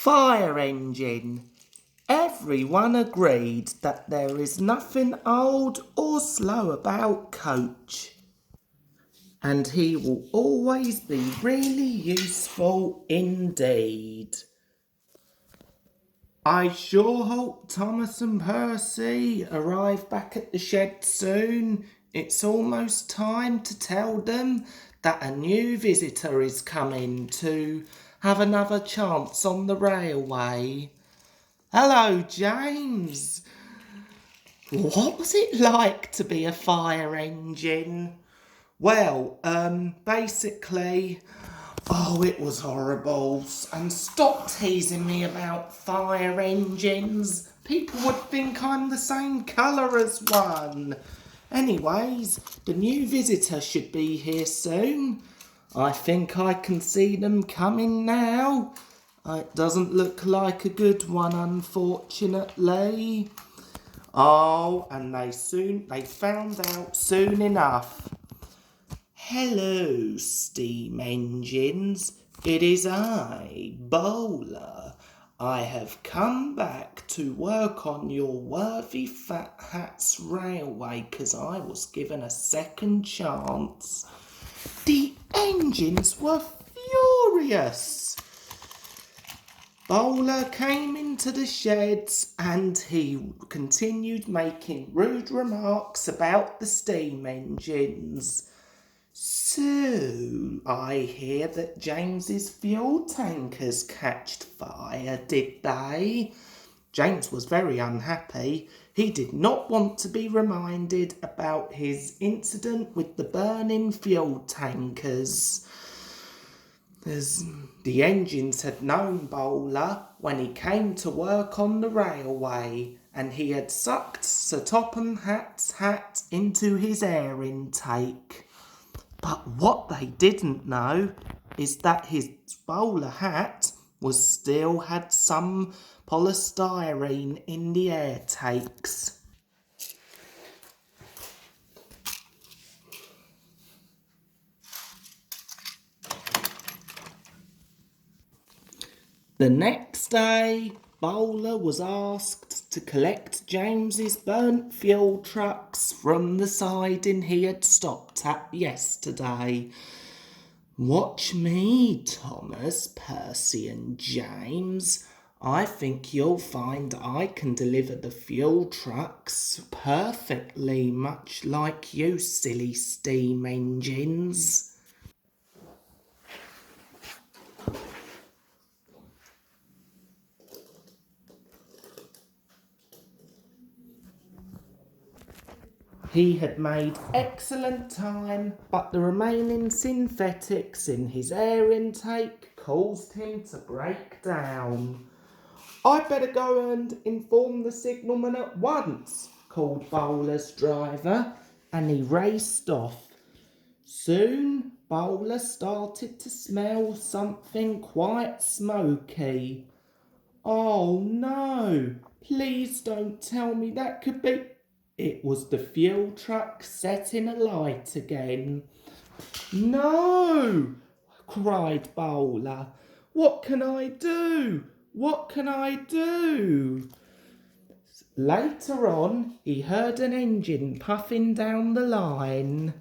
fire engine. Everyone agreed that there is nothing old or slow about Coach, and he will always be really useful indeed. I sure hope Thomas and Percy arrive back at the shed soon. It's almost time to tell them that a new visitor is coming to have another chance on the railway. Hello, James. What was it like to be a fire engine? Well, basically, it was horrible. And stop teasing me about fire engines. People would think I'm the same colour as one. Anyways, the new visitor should be here soon. I think I can see them coming now. It doesn't look like a good one, unfortunately. And they found out soon enough. Hello, steam engines. It is I, Bowler. I have come back to work on your worthy Fat Hats railway because I was given a second chance. The engines were furious. Bowler came into the sheds and he continued making rude remarks about the steam engines. So, I hear that James's fuel tankers catched fire, did they? James was very unhappy. He did not want to be reminded about his incident with the burning fuel tankers. As the engines had known Bowler when he came to work on the railway, and he had sucked Sir Topham Hatt's hat into his air intake. But what they didn't know is that his bowler hat still had some polystyrene in the air takes. The next day, Bowler was asked to collect James's burnt fuel trucks from the siding he had stopped at yesterday. Watch me, Thomas, Percy and James. I think you'll find I can deliver the fuel trucks perfectly, much like you silly steam engines. He had made excellent time, but the remaining synthetics in his air intake caused him to break down. "I'd better go and inform the signalman at once," called Bowler's driver, and he raced off. Soon, Bowler started to smell something quite smoky. "Oh no, please don't tell me that could be..." It was the fuel truck setting alight again. "No!" cried Bowler. "What can I do? What can I do?" Later on, he heard an engine puffing down the line.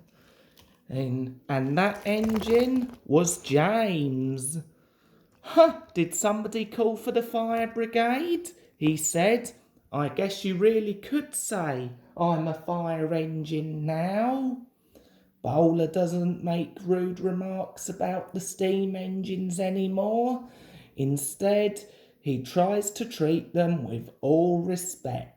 And that engine was James. "Did somebody call for the fire brigade?" he said. "I guess you really could say I'm a fire engine now." Bowler doesn't make rude remarks about the steam engines anymore. Instead, he tries to treat them with all respect.